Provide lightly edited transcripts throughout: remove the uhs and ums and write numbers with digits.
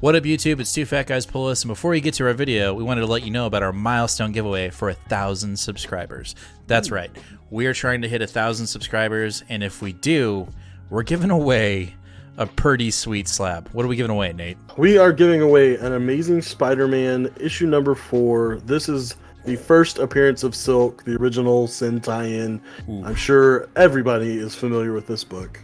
What up, YouTube? It's Two Fat Guys Pull Us, and before we get to our video, we wanted to let you know about our milestone giveaway for 1,000 subscribers. That's right. We are trying to hit 1,000 subscribers, and if we do, we're giving away a pretty sweet slab. What are we giving away, Nate? We are giving away an Amazing Spider-Man issue number 4. This is the first appearance of Silk, the original Sin tie-in. I'm sure everybody is familiar with this book.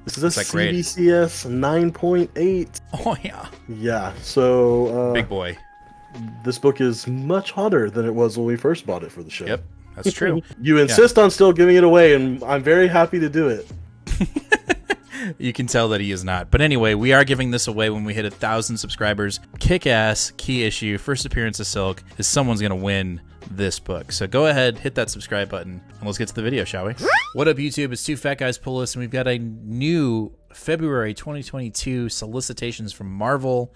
This is a CBCS 9.8. Oh, yeah. Yeah, so... big boy. This book is much hotter than it was when we first bought it for the show. Yep, that's true. You insist on still giving it away, and I'm very happy to do it. You can tell that he is not. But anyway, we are giving this away when we hit 1,000 subscribers. Kick-ass, key issue, first appearance of Silk, is someone's going to win this book. So go ahead, hit that subscribe button, and let's get to the video, shall we? What up, YouTube? It's Two Fat Guys Pull Us, and we've got a new February 2022 solicitations from Marvel.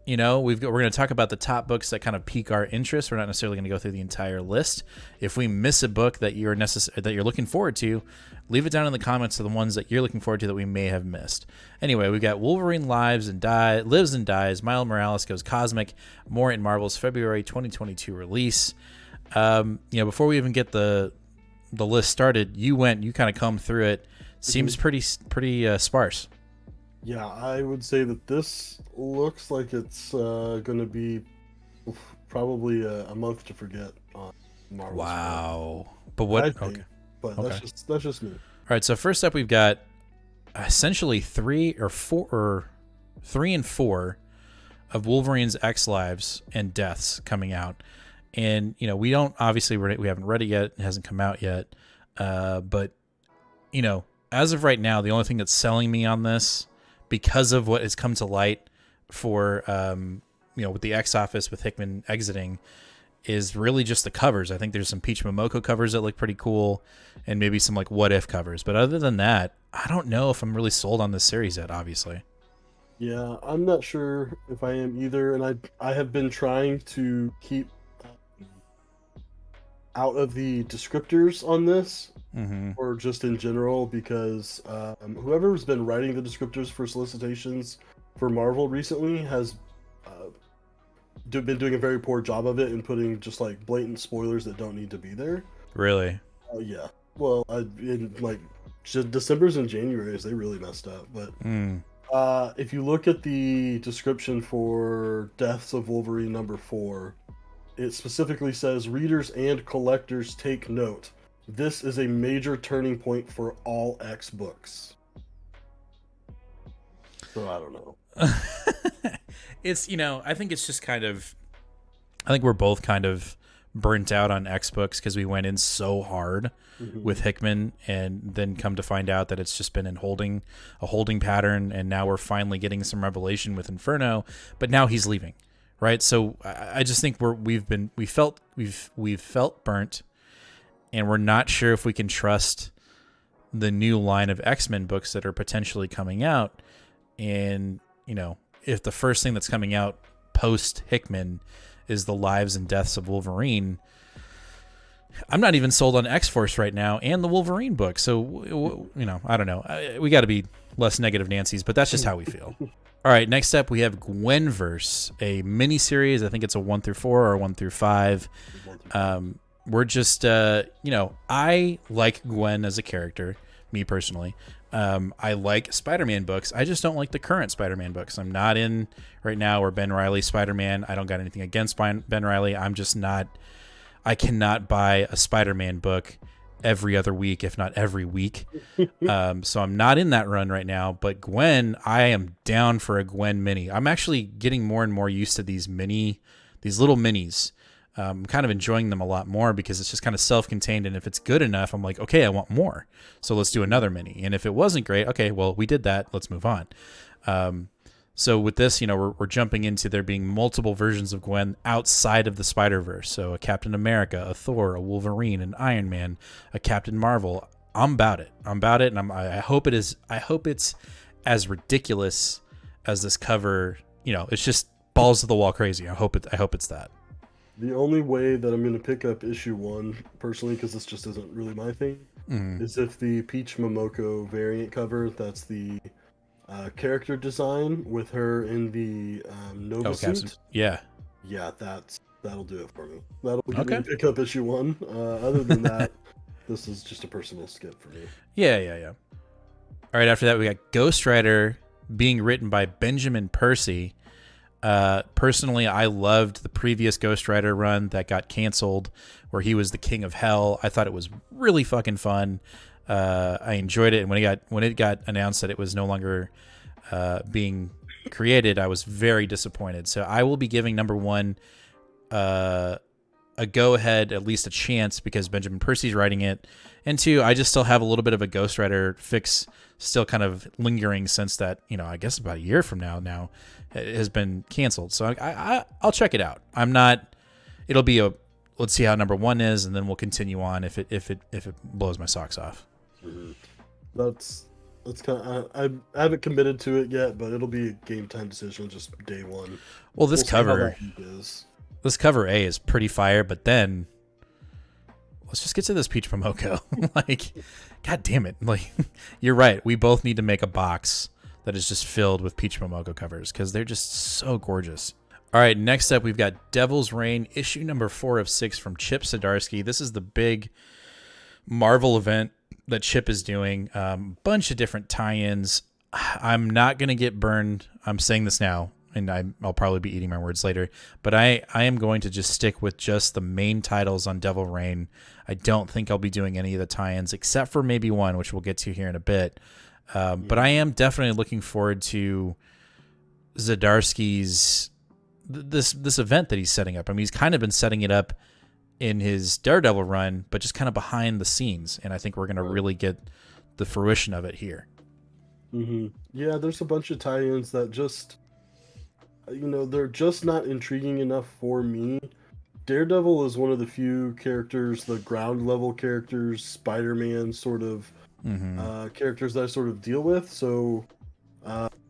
You know, we're going to talk about the top books that kind of pique our interest. We're not necessarily going to go through the entire list. If we miss a book that you're looking forward to, leave it down in the comments of the ones that you're looking forward to that we may have missed. Anyway, we've got Wolverine Lives and Dies, Miles Morales Goes Cosmic, more in Marvel's February 2022 release. You know, before we even get the list started, you kind of combed through it. Seems pretty sparse. Yeah, I would say that this looks like it's going to be probably a month to forget on Marvel. Wow. But what? I think, but okay. That's just me. All right, so first up we've got essentially 3 and 4 of Wolverine's X Lives and Deaths coming out. And, you know, we haven't read it yet. It hasn't come out yet. But, you know, as of right now, the only thing that's selling me on this, because of what has come to light for, you know, with the X Office, with Hickman exiting, is really just the covers. I think there's some Peach Momoko covers that look pretty cool, and maybe some like What If covers. But other than that, I don't know if I'm really sold on this series yet, obviously. Yeah, I'm not sure if I am either, and I have been trying to keep out of the descriptors on this, or just in general, because whoever's been writing the descriptors for solicitations for Marvel recently has been doing a very poor job of it and putting just like blatant spoilers that don't need to be there. Really? Yeah. Well, in like December's and January's, they really messed up. But if you look at the description for Deaths of Wolverine number 4, it specifically says, readers and collectors take note. This is a major turning point for all X books. So I don't know. It's, you know, I think it's just I think we're both kind of burnt out on X books because we went in so hard with Hickman, and then come to find out that it's just been in a holding pattern, and now we're finally getting some revelation with Inferno, but now he's leaving. Right, so I just think we've felt burnt, and we're not sure if we can trust the new line of X-Men books that are potentially coming out. And you know, if the first thing that's coming out post Hickman is the Lives and Deaths of Wolverine, I'm not even sold on X-Force right now and the Wolverine book. So you know, I don't know. We got to be less negative Nancy's, but that's just how we feel. All right, next up we have Gwenverse, a mini-series. I think it's a 1-4 or 1-5. We're just, you know, I like Gwen as a character, me personally. I like Spider-Man books. I just don't like the current Spider-Man books. I'm not in right now or Ben Reilly's Spider-Man. I don't got anything against Ben Reilly. I'm just not, I cannot buy a Spider-Man book every other week, if not every week. So I'm not in that run right now, but Gwen, I am down for a Gwen mini. I'm actually getting more and more used to these little minis. I'm kind of enjoying them a lot more because it's just kind of self-contained, and if it's good enough, I'm like, okay, I want more. So let's do another mini. And if it wasn't great, okay, well, we did that. Let's move on. So with this, you know, we're jumping into there being multiple versions of Gwen outside of the Spider-Verse. So a Captain America, a Thor, a Wolverine, an Iron Man, a Captain Marvel. I'm about it, and I hope it is. I hope it's as ridiculous as this cover. You know, it's just balls to the wall crazy. I hope it's that. The only way that I'm going to pick up issue 1 personally, because this just isn't really my thing, is if the Peach Momoko variant cover, that's the character design with her in the Nova Oh, Captain. suit. Yeah. Yeah, that'll do it for me. That'll get me Okay. to pick up issue 1. Other than that, this is just a personal skip for me. Yeah. All right, after that, we got Ghost Rider being written by Benjamin Percy. Personally, I loved the previous Ghost Rider run that got canceled, where he was the King of Hell. I thought it was really fucking fun. I enjoyed it, and when it got announced that it was no longer being created, I was very disappointed. So I will be giving number 1 a go-ahead, at least a chance, because Benjamin Percy's writing it, and 2, I just still have a little bit of a Ghost Rider fix still kind of lingering since that, I guess about a year from now it has been canceled. So I'll check it out. It'll be let's see how number 1 is, and then we'll continue on if it blows my socks off. Mm-hmm. That's kind of, I haven't committed to it yet, but it'll be a game time decision just day 1. Well, this cover A is pretty fire, but then let's just get to this Peach Momoko. Like, god damn it. Like, you're right. We both need to make a box that is just filled with Peach Momoko covers because they're just so gorgeous. All right, next up, we've got Devil's Reign, issue number 4 of 6 from Chip Zdarsky. This is the big Marvel event that Chip is doing. Bunch of different tie-ins. I'm not going to get burned. I'm saying this now, and I'll probably be eating my words later, but I am going to just stick with just the main titles on Devil Reign. I don't think I'll be doing any of the tie-ins except for maybe one, which we'll get to here in a bit. But I am definitely looking forward to Zdarsky's this event that he's setting up. I mean, he's kind of been setting it up in his Daredevil run, but just kind of behind the scenes, and I think we're going to really get the fruition of it here. Mm-hmm. Yeah, there's a bunch of tie-ins that just, they're just not intriguing enough for me. Daredevil is one of the few characters, the ground level characters, Spider-Man sort of characters that I sort of deal with. So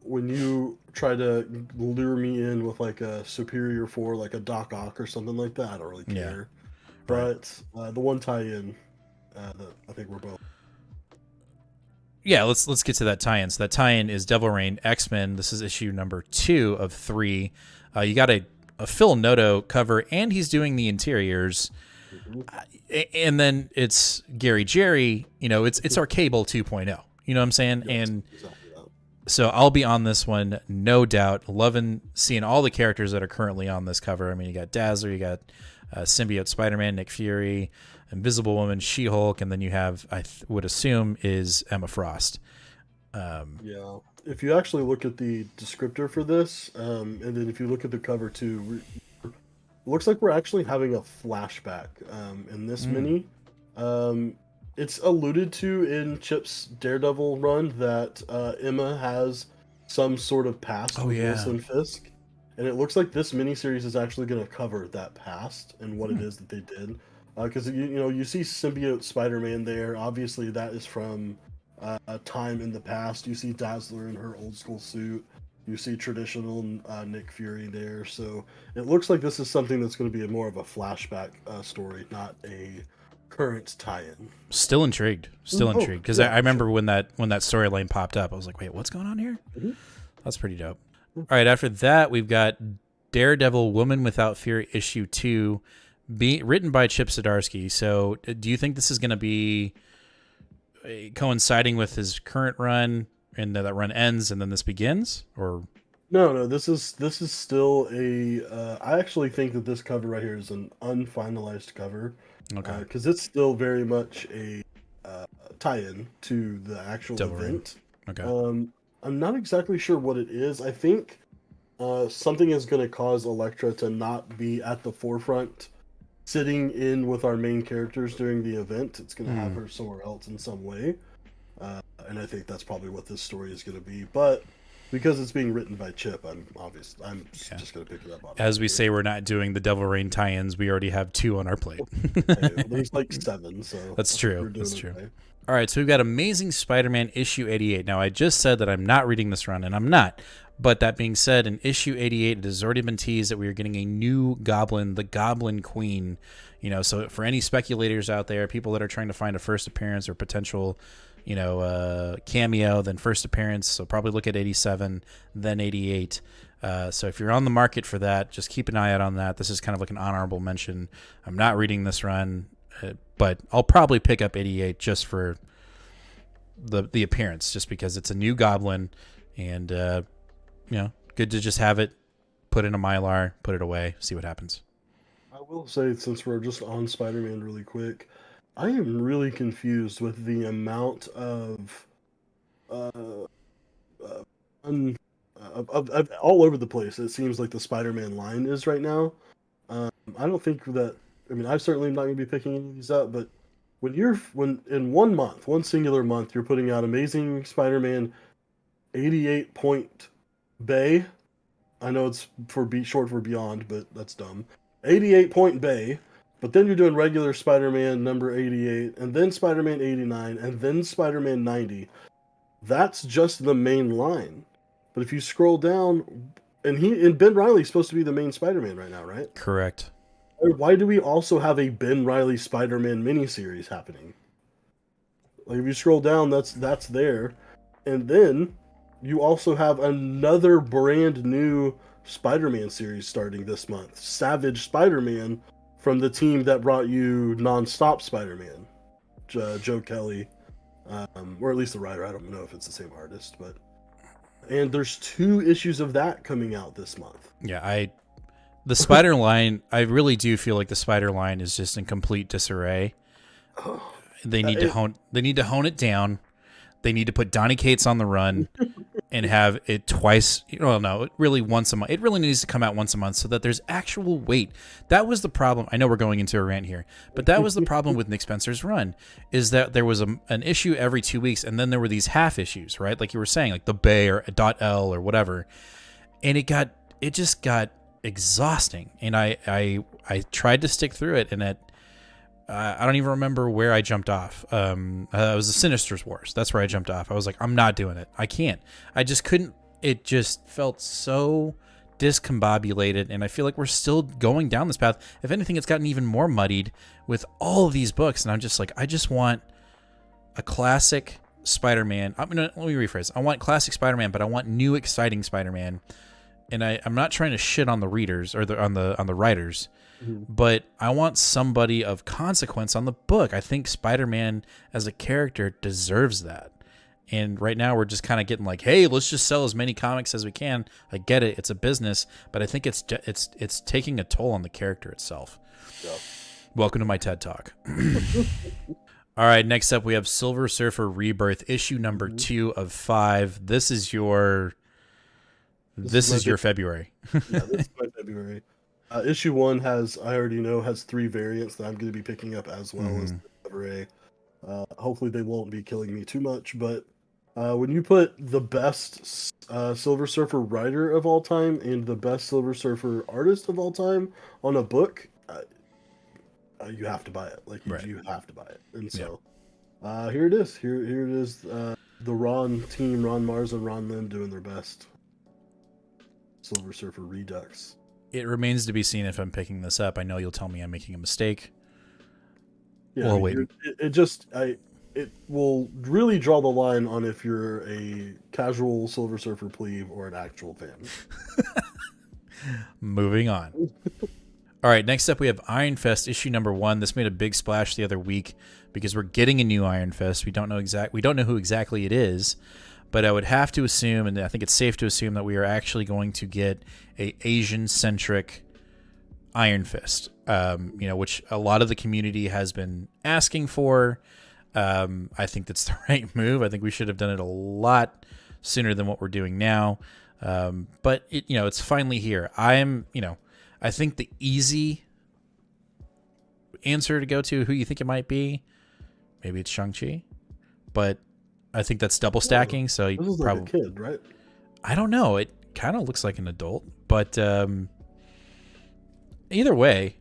when you try to lure me in with like a Superior 4, like a Doc Ock or something like that, I don't really care. Yeah. But the one tie-in that I think we're both. Yeah, let's get to that tie-in. So that tie-in is Devil Reign X-Men. This is issue number 2 of 3. You got a Phil Noto cover, and he's doing the interiors. And then it's Gary Jerry. It's our Cable 2.0. You know what I'm saying? Yes, and exactly. So I'll be on this one, no doubt. Loving seeing all the characters that are currently on this cover. I mean, you got Dazzler, you got Symbiote Spider-Man, Nick Fury, Invisible Woman, She-Hulk, and then you have, would assume, is Emma Frost. Yeah. If you actually look at the descriptor for this, and then if you look at the cover too, it looks like we're actually having a flashback in this mini. It's alluded to in Chip's Daredevil run that Emma has some sort of past with Wilson Fisk. And it looks like this miniseries is actually going to cover that past and what it is that they did. Because, you see Symbiote Spider-Man there. Obviously, that is from a time in the past. You see Dazzler in her old school suit. You see traditional Nick Fury there. So it looks like this is something that's going to be more of a flashback story, not a current tie-in. Still intrigued. Because I remember when that storyline popped up, I was like, wait, what's going on here? Mm-hmm. That's pretty dope. All right, after that, we've got Daredevil Woman Without Fear issue 2, written by Chip Zdarsky. So do you think this is going to be coinciding with his current run and that run ends and then this begins? Or No, this is still I actually think that this cover right here is an unfinalized cover. Okay. Because it's still very much a tie-in to the actual event. Okay. I'm not exactly sure what it is. I think something is going to cause Elektra to not be at the forefront, sitting in with our main characters during the event. It's going to have her somewhere else in some way. And I think that's probably what this story is going to be. But because it's being written by Chip, I'm just going to pick it up. As we say, we're not doing the Devil Reign tie-ins. We already have 2 on our plate. There's like 7, so that's true. That's true. Okay. All right, so we've got Amazing Spider-Man issue 88. Now, I just said that I'm not reading this run, and I'm not. But that being said, in issue 88, it has already been teased that we are getting a new Goblin, the Goblin Queen. So for any speculators out there, people that are trying to find a first appearance or potential cameo, then first appearance. So probably look at 87, then 88. So if you're on the market for that, just keep an eye out on that. This is kind of like an honorable mention. I'm not reading this run, but I'll probably pick up 88 just for the appearance, just because it's a new Goblin, and good to just have it, put in a Mylar, put it away, see what happens. I will say, since we're just on Spider-Man really quick, I am really confused with the amount of all over the place it seems like the Spider-Man line is right now. I don't think that. I mean, I'm certainly not going to be picking any of these up, but when in 1 month, one singular month, you're putting out Amazing Spider-Man 88 point Bay. I know it's short for Beyond, but that's dumb. 88 point Bay, but then you're doing regular Spider-Man number 88, and then Spider-Man 89, and then Spider-Man 90. That's just the main line. But if you scroll down, and Ben Reilly's supposed to be the main Spider-Man right now, right? Correct. Why do we also have a Ben Reilly Spider-Man miniseries happening? Like, if you scroll down, that's there. And then you also have another brand new Spider-Man series starting this month. Savage Spider-Man, from the team that brought you Non-Stop Spider-Man. Joe Kelly. Or at least the writer. I don't know if it's the same artist, but... And there's 2 issues of that coming out this month. Yeah, the Spider line, I really do feel like the Spider line is just in complete disarray. They need to hone it down. They need to put Donny Cates on the run and have it twice. Really once a month. It really needs to come out once a month so that there's actual weight. That was the problem. I know we're going into a rant here, but that was the problem with Nick Spencer's run, is that there was an issue every 2 weeks, and then there were these half issues, right? Like you were saying, like the Bay or .L or whatever, and it just got exhausting. And I tried to stick through it, and I don't even remember where I jumped off. It was the Sinister's Wars. That's where I jumped off. I was like, I'm not doing it. I can't. I just couldn't. It just felt so discombobulated, and I feel like we're still going down this path. If anything, it's gotten even more muddied with all of these books, and I'm just like, I just want a classic Spider-Man. Let me rephrase. I want classic Spider-Man, but I want new, exciting Spider-Man. And I'm not trying to shit on the readers or on the writers. But I want somebody of consequence on the book. I think Spider-Man as a character deserves that. And right now we're just kind of getting like, hey, let's just sell as many comics as we can. I get it. It's a business, but I think it's taking a toll on the character itself. Yeah. Welcome to my TED Talk. All right, next up we have Silver Surfer Rebirth, issue number 2 of 5. This is your February. Yeah, this is my February. Issue 1 has 3 variants that I'm going to be picking up, as well as the cover A. Hopefully they won't be killing me too much, but when you put the best Silver Surfer writer of all time and the best Silver Surfer artist of all time on a book, you have to buy it. You have to buy it. And so here it is. Here it is. The Ron team, Ron Mars and Ron Lim, doing their best. Silver Surfer Redux. It remains to be seen if I'm picking this up. I know you'll tell me I'm making a mistake. Yeah, wait. It will really draw the line on if you're a casual Silver Surfer plebe or an actual fan. Moving on. All right, next up we have Iron Fist issue number 1. This made a big splash the other week because we're getting a new Iron Fist. We don't know who exactly it is, but I would have to assume, and I think it's safe to assume, that we are actually going to get a Asian-centric Iron Fist, which a lot of the community has been asking for. I think that's the right move. I think we should have done it a lot sooner than what we're doing now. But it's finally here. I think the easy answer to go to, who you think it might be, maybe it's Shang-Chi, but I think that's double stacking. So you probably like a kid, right? I don't know. It kind of looks like an adult, but either way,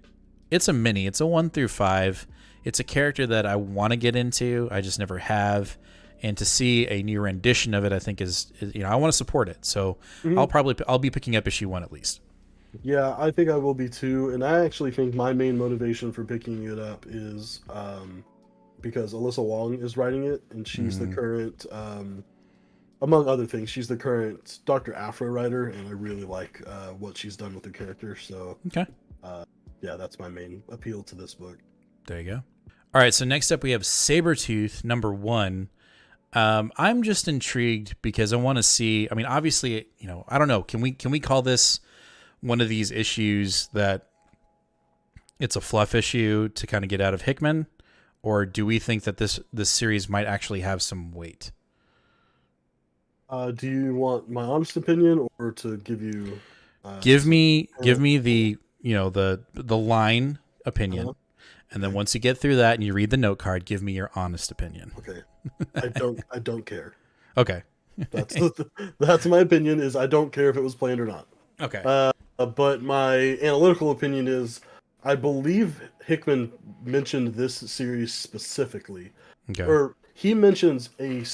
it's a mini. It's a 1 through 5. It's a character that I want to get into. I just never have. And to see a new rendition of it, I think is I want to support it. So I'll be picking up issue 1 at least. Yeah, I think I will be too. And I actually think my main motivation for picking it up is because Alyssa Wong is writing it, and she's the current, among other things, she's the current Dr. Afro writer, and I really like what she's done with the character. So, Okay. Yeah, that's my main appeal to this book. There you go. All right, so next up we have Sabretooth #1. I'm just intrigued because I want to see. I mean, obviously, I don't know. Can we call this one of these issues that it's a fluff issue to kind of get out of Hickman, or do we think that this series might actually have some weight? Do you want my honest opinion, or to give you? Give me the the line opinion. Uh-huh. And then once you get through that and you read the note card, give me your honest opinion. Okay. I don't care. Okay. That's my opinion, is I don't care if it was planned or not. Okay. But my analytical opinion is I believe Hickman mentioned this series specifically. Okay. Or he mentions a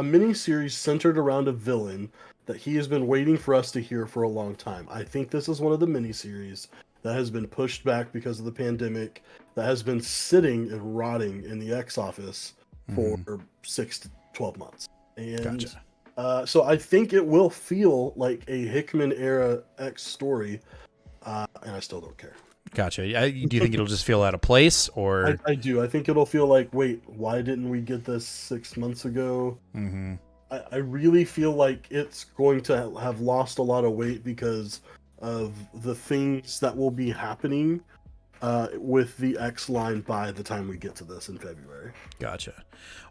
mini series centered around a villain that he has been waiting for us to hear for a long time. I think this is one of the mini series that has been pushed back because of the pandemic, that has been sitting and rotting in the X office for 6 to 12 months. And Gotcha. so I think it will feel like a Hickman era X story, and I still don't care. Gotcha. Do you think it'll just feel out of place, or? I do. I think it'll feel like, wait, why didn't we get this 6 months ago? Mm-hmm. I really feel like it's going to have lost a lot of weight because of the things that will be happening with the X line by the time we get to this in February. Gotcha.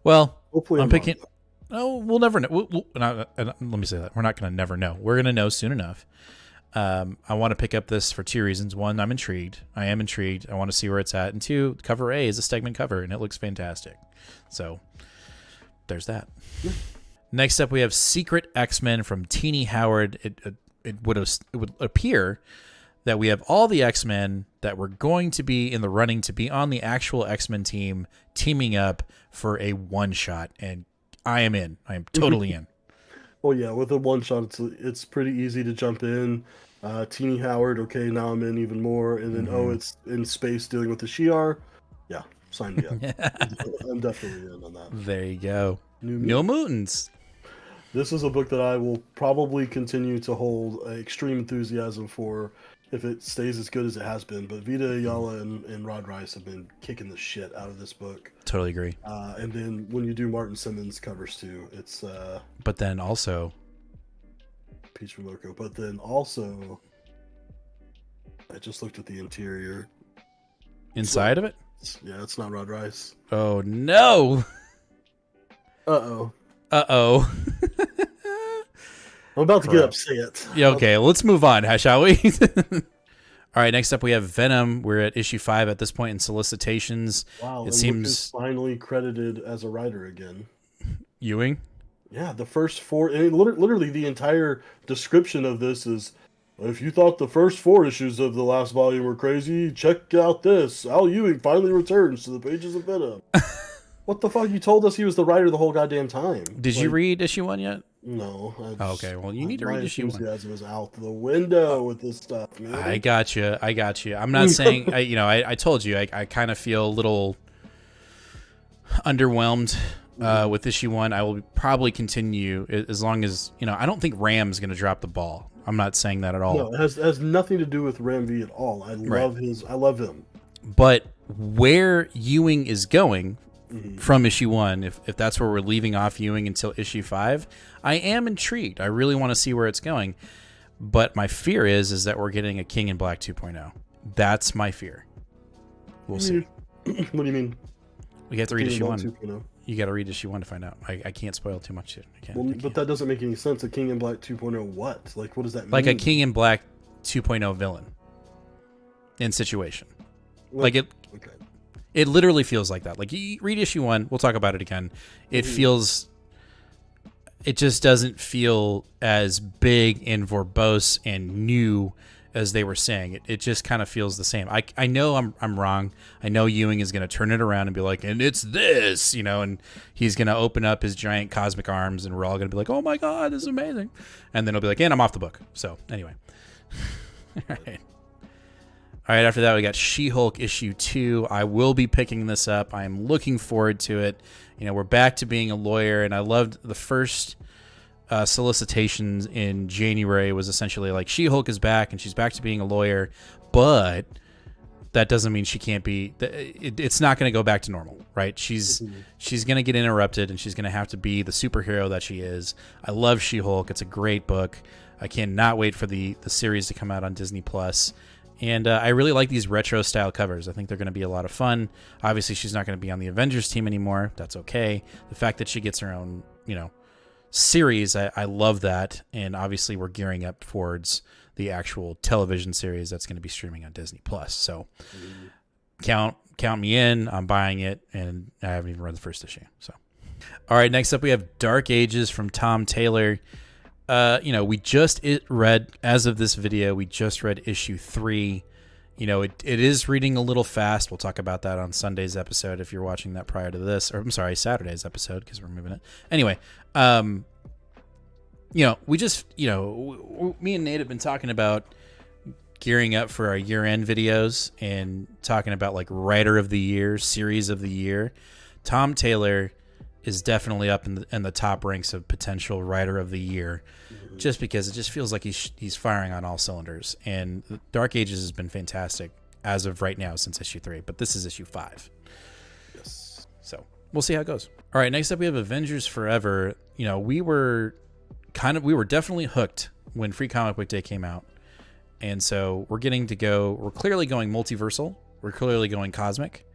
Well, hopefully I'm picking. Oh, we'll never know. Let me say that we're not going to never know. We're going to know soon enough. I want to pick up this for 2 reasons. One, I'm intrigued. I am intrigued. I want to see where it's at. And 2, cover A is a Stegman cover, and it looks fantastic. So there's that. Yeah. Next up, we have Secret X-Men from Teenie Howard. It would appear that we have all the X-Men that were going to be in the running to be on the actual X-Men team, teaming up for a one-shot, and I am in. I am totally in. Well, yeah, with a one-shot, it's pretty easy to jump in. Teenie Howard, okay, now I'm in even more. And then, it's in space dealing with the Shi'ar. Yeah, sign me up. I'm definitely in on that. There you go. New Mutants. This is a book that I will probably continue to hold extreme enthusiasm for if it stays as good as it has been. But Vita Ayala and Rod Rice have been kicking the shit out of this book. Totally agree. And then when you do Martin Simmons covers too, it's... but then also... Peach from Loco. But then also... I just looked at the interior. Inside of it? Yeah, it's not Rod Rice. Oh, no! Uh-oh. Uh-oh. I'm about to get upset. Yeah, okay, let's move on, shall we? All right, next up we have Venom. We're at issue 5 at this point in solicitations. Wow, it seems finally credited as a writer again. Ewing? Yeah, the first 4, and literally the entire description of this is, if you thought the first 4 issues of the last volume were crazy, check out this. Al Ewing finally returns to the pages of Venom. What the fuck? You told us he was the writer the whole goddamn time. Did you read issue 1 yet? No. Okay, well, you need to read issue 1. My enthusiasm is out the window with this stuff, man. I got you. I'm not saying, I told you, I kind of feel a little underwhelmed with issue 1. I will probably continue as long as, I don't think Ram's going to drop the ball. I'm not saying that at all. No, it has nothing to do with Ram V at all. I love him. But where Ewing is going from issue 1, if that's where we're leaving off Ewing until issue 5, I am intrigued. I really want to see where it's going. But my fear is that we're getting a King in Black 2.0. That's my fear. We'll see. What do you mean? We have to read issue 1. 2.0. You got to read issue 1 to find out. I can't spoil too much. But that doesn't make any sense. A King in Black 2.0 what? Like, what does that mean? Like a King in Black 2.0 villain in situation. Like it... Okay. It literally feels like that. Like, you read issue 1, we'll talk about it again. It feels... It just doesn't feel as big and verbose and new as they were saying. It just kind of feels the same. I know I'm wrong. I know Ewing is going to turn it around and be like, and it's this, and he's going to open up his giant cosmic arms, and we're all going to be like, oh my God, this is amazing. And then he'll be like, and I'm off the book. So, anyway. All right. All right, after that, we got She-Hulk issue 2. I will be picking this up. I am looking forward to it. You know, we're back to being a lawyer, and I loved the first solicitations in January was essentially like She-Hulk is back, and she's back to being a lawyer, but that doesn't mean she can't be. It's not going to go back to normal, right? She's going to get interrupted, and she's going to have to be the superhero that she is. I love She-Hulk. It's a great book. I cannot wait for the series to come out on Disney Plus. And I really like these retro style covers. I think they're going to be a lot of fun. Obviously, she's not going to be on the Avengers team anymore. That's okay. The fact that she gets her own, series, I love that. And obviously, we're gearing up towards the actual television series that's going to be streaming on Disney Plus. So count me in. I'm buying it, and I haven't even read the first issue. So, all right. Next up, we have Dark Ages from Tom Taylor. We just read, as of this video, we just read issue 3. It is reading a little fast. We'll talk about that on Sunday's episode if you're watching that prior to this, or I'm sorry, Saturday's episode, because we're moving it. Anyway, we just, me and Nate have been talking about gearing up for our year-end videos and talking about like writer of the year, series of the year. Tom Taylor is definitely up in the top ranks of potential writer of the year, just because it just feels like he's firing on all cylinders. And Dark Ages has been fantastic as of right now since issue 3, but this is issue 5. Yes. So we'll see how it goes. All right, next up we have Avengers Forever. We were definitely hooked when Free Comic Book Day came out, and so we're clearly going multiversal. We're clearly going cosmic.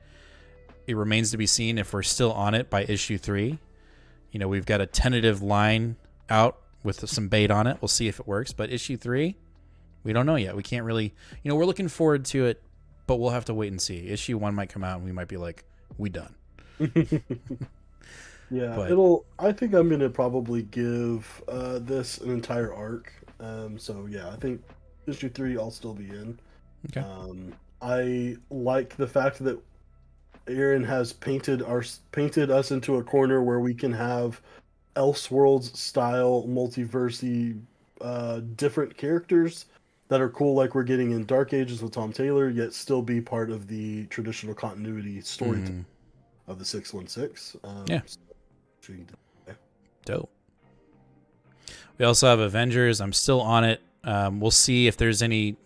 It remains to be seen if we're still on it by issue 3. We've got a tentative line out with some bait on it. We'll see if it works. But issue 3, we don't know yet. We can't really, we're looking forward to it, but we'll have to wait and see. Issue 1 might come out and we might be like, we done. Yeah, but I think I'm going to probably give this an entire arc. So yeah, I think issue 3 I'll still be in. Okay. I like the fact that Aaron has painted us into a corner where we can have Elseworlds style multiversy different characters that are cool, like we're getting in Dark Ages with Tom Taylor, yet still be part of the traditional continuity story of the 616. Yeah. Dope. We also have Avengers. I'm still on it. We'll see if there's any,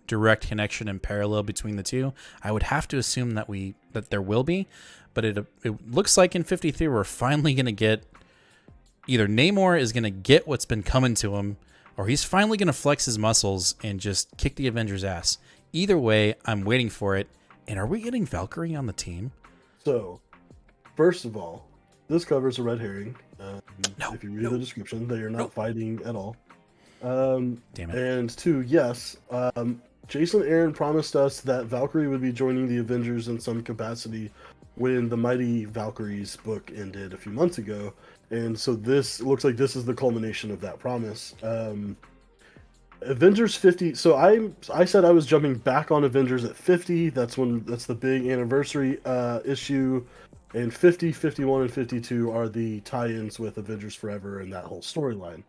direct connection and parallel between the two. I would have to assume that there will be, but it looks like in 53 we're finally going to get either Namor is going to get what's been coming to him, or he's finally going to flex his muscles and just kick the Avengers' ass. Either way, I'm waiting for it. And are we getting Valkyrie on the team? So, first of all, this covers a red herring. If you read the description, they are not fighting at all. Damn it. And 2, yes, Jason Aaron promised us that Valkyrie would be joining the Avengers in some capacity when the Mighty Valkyries book ended a few months ago. And so this looks like this is the culmination of that promise. Avengers 50. So I said I was jumping back on Avengers at 50. That's the big anniversary issue. And 50, 51, and 52 are the tie-ins with Avengers Forever and that whole storyline.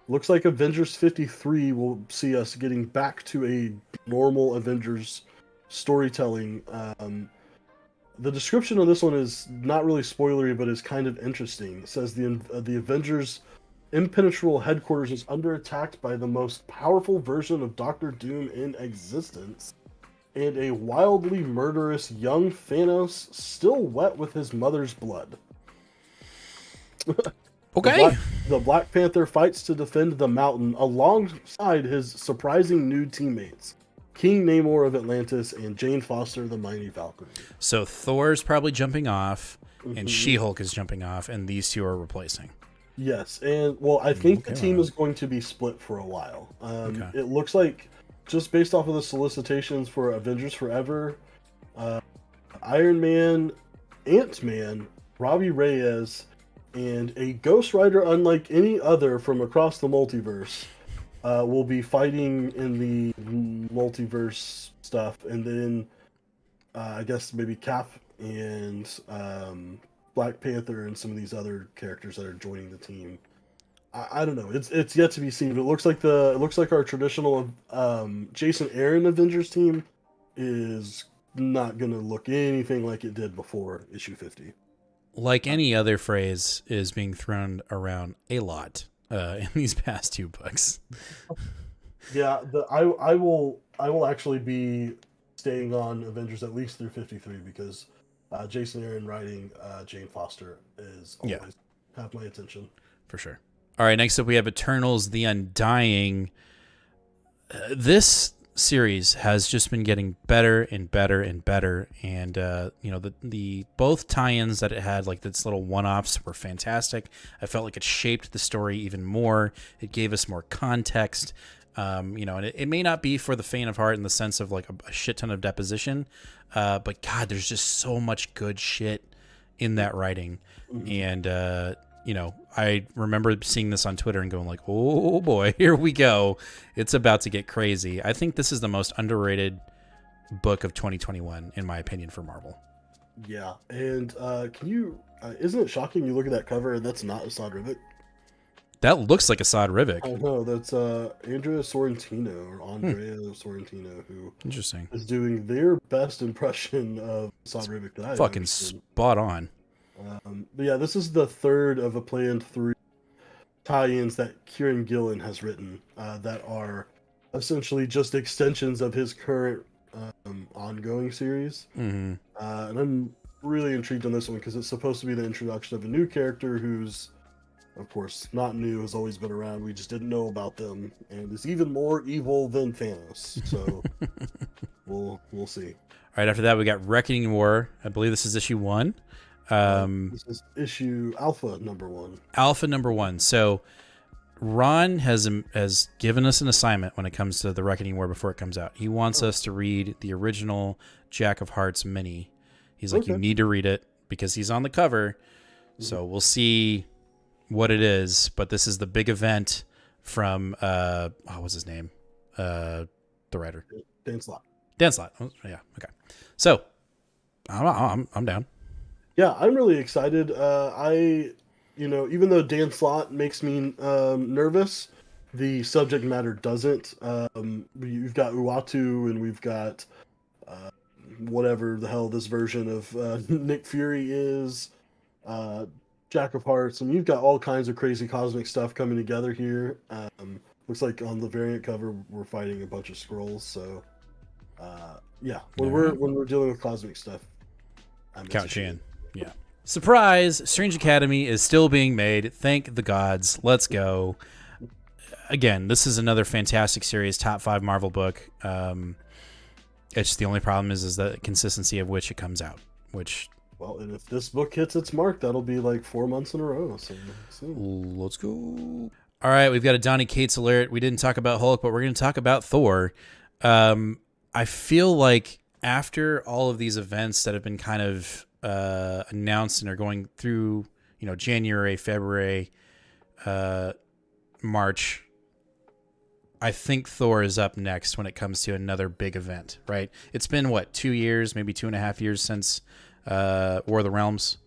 Looks like Avengers 53 will see us getting back to a normal Avengers storytelling. The description of this one is not really spoilery, but is kind of interesting. It says the Avengers' impenetrable headquarters is under attack by the most powerful version of Doctor Doom in existence, and a wildly murderous young Thanos still wet with his mother's blood. Okay. The Black Panther fights to defend the mountain alongside his surprising new teammates, King Namor of Atlantis and Jane Foster, the Mighty Valkyrie. So Thor's probably jumping off, and She-Hulk is jumping off, and these two are replacing. Yes, and well, I think the team is going to be split for a while. It looks like, just based off of the solicitations for Avengers Forever, Iron Man, Ant-Man, Robbie Reyes, and a Ghost Rider unlike any other from across the multiverse will be fighting in the multiverse stuff, and then I guess maybe Cap and Black Panther and some of these other characters that are joining the team. I don't know. It's yet to be seen. But it looks like our traditional Jason Aaron Avengers team is not going to look anything like it did before issue 50. Like any other phrase is being thrown around a lot in these past 2 books. Yeah, I will actually be staying on Avengers at least through 53 because Jason Aaron writing Jane Foster is always have my attention. For sure. All right, next up we have Eternals: The Undying. This series has just been getting better and better and better, and the both tie-ins that it had, like its little one-offs, were fantastic. I felt like it shaped the story even more. It gave us more context. And it may not be for the faint of heart in the sense of like a shit ton of deposition, but God, there's just so much good shit in that writing. And I remember seeing this on Twitter and going like, oh boy, here we go. It's about to get crazy. I think this is the most underrated book of 2021, in my opinion, for Marvel. Yeah, and isn't it shocking you look at that cover and that's not Asad Rivik? That looks like Asad Rivik. I know, that's Andrea Sorrentino, who Interesting. is doing their best impression of Asad Rivik that I've fucking ever seen. Spot on. But yeah, this is the third of a planned 3 tie-ins that Kieran Gillen has written that are essentially just extensions of his current ongoing series. Mm-hmm. And I'm really intrigued on this one because it's supposed to be the introduction of a new character who's, of course, not new, has always been around. We just didn't know about them, and is even more evil than Thanos. So we'll see. All right, after that we got Reckoning War. I believe this is issue 1. This is issue Alpha number 1. Alpha number 1. So Ron has given us an assignment when it comes to the Reckoning War before it comes out. He wants us to read the original Jack of Hearts mini. He's like, you need to read it because he's on the cover. So we'll see what it is, but this is the big event from what's his name? The writer. Dan Slott. Oh, yeah, okay. So I'm down. Yeah, I'm really excited. Even though Dan Slott makes me nervous, the subject matter doesn't. We've got Uatu and we've got whatever the hell this version of Nick Fury is. Jack of Hearts, and you've got all kinds of crazy cosmic stuff coming together here. Looks like on the variant cover we're fighting a bunch of Skrulls. So, when we're dealing with cosmic stuff, Count Shan. Yeah. Surprise! Strange Academy is still being made. Thank the gods. Let's go. Again, this is another fantastic series, top 5 Marvel book. It's just the only problem is the consistency of which it comes out, which. Well, and if this book hits its mark, that'll be like 4 months in a row. So let's go. All right, we've got a Donny Cates alert. We didn't talk about Hulk, but we're going to talk about Thor. I feel like after all of these events that have been kind of announced and are going through, January, February, March, I think Thor is up next when it comes to another big event, right? It's been, 2 years, maybe 2.5 years since War of the Realms.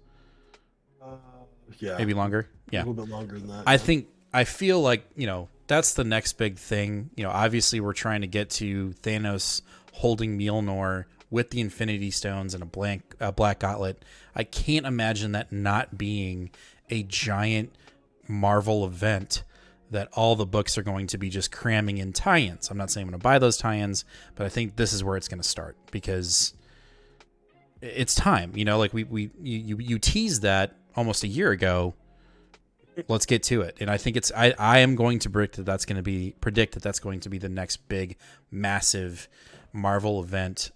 Yeah, maybe longer. Yeah, a little bit longer than that. I feel like that's the next big thing. Obviously we're trying to get to Thanos holding Mjolnir with the Infinity Stones and a black gauntlet. I can't imagine that not being a giant Marvel event that all the books are going to be just cramming in tie-ins. I'm not saying I'm going to buy those tie-ins, but I think this is where it's going to start because it's time. You teased that almost a year ago. Let's get to it. And I think I am going to predict that that's going to be the next big, massive Marvel event,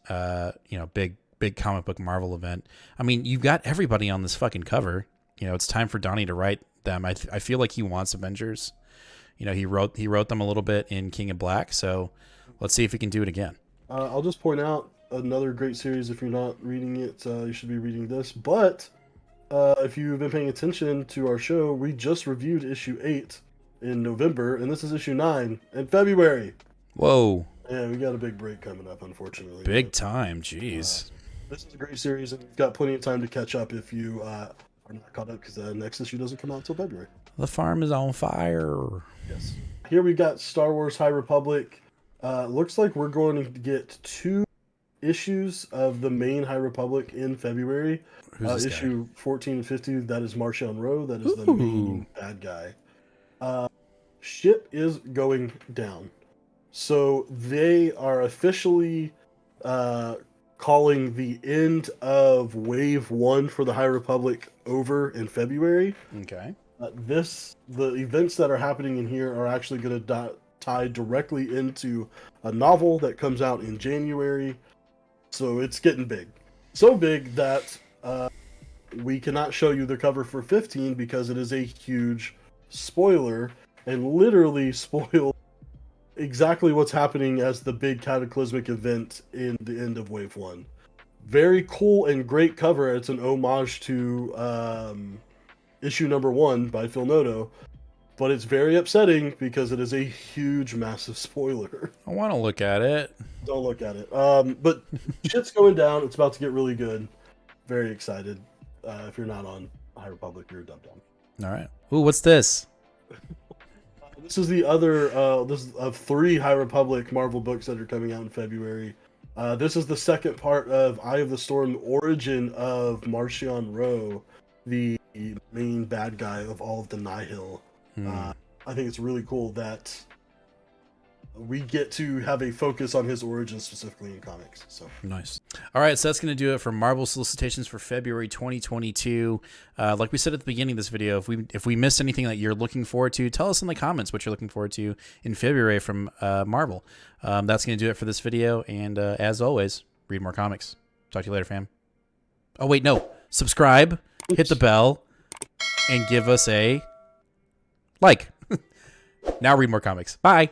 big comic book Marvel event. I mean, you've got everybody on this fucking cover. It's time for Donnie to write them. I feel like he wants Avengers. He wrote them a little bit in King of Black. So let's see if he can do it again. I'll just point out another great series. If you're not reading it, you should be reading this. But if you've been paying attention to our show, we just reviewed issue 8 in November, and this is issue 9 in February. Whoa. Yeah, we got a big break coming up, unfortunately. Big time, jeez. This is a great series, and you've got plenty of time to catch up if you are not caught up, because the next issue doesn't come out until February. The farm is on fire. Yes. Here we got Star Wars High Republic. Looks like we're going to get 2 issues of the main High Republic in February. Who's this Issue 14 and 50, that is Marchion Ro. That is the Ooh. main bad guy. Shit is going down. So they are officially calling the end of Wave 1 for the High Republic over in February. Okay. The events that are happening in here are actually going to tie directly into a novel that comes out in January. So it's getting big. So big that we cannot show you the cover for 15 because it is a huge spoiler and literally spoil exactly what's happening as the big cataclysmic event in the end of Wave 1. Very cool and great cover. It's an homage to issue number 1 by Phil Noto, but it's very upsetting because it is a huge, massive spoiler. I want to look at it. Don't look at it. But shit's going down. It's about to get really good. Very excited. If you're not on High Republic, you're dubbed on. All right. Ooh, what's this? This is the other. This is of 3 High Republic Marvel books that are coming out in February. This is the second part of Eye of the Storm, the origin of Marchion Ro, the main bad guy of all of the Nihil. I think it's really cool that we get to have a focus on his origin specifically in comics. So nice. All right, so that's going to do it for Marvel solicitations for February 2022. Like we said at the beginning of this video, if we missed anything that you're looking forward to, tell us in the comments what you're looking forward to in February from Marvel. That's going to do it for this video, and as always, read more comics. Talk to you later, fam. Oh wait, no. Subscribe, hit the bell, and give us a like. Now read more comics. Bye.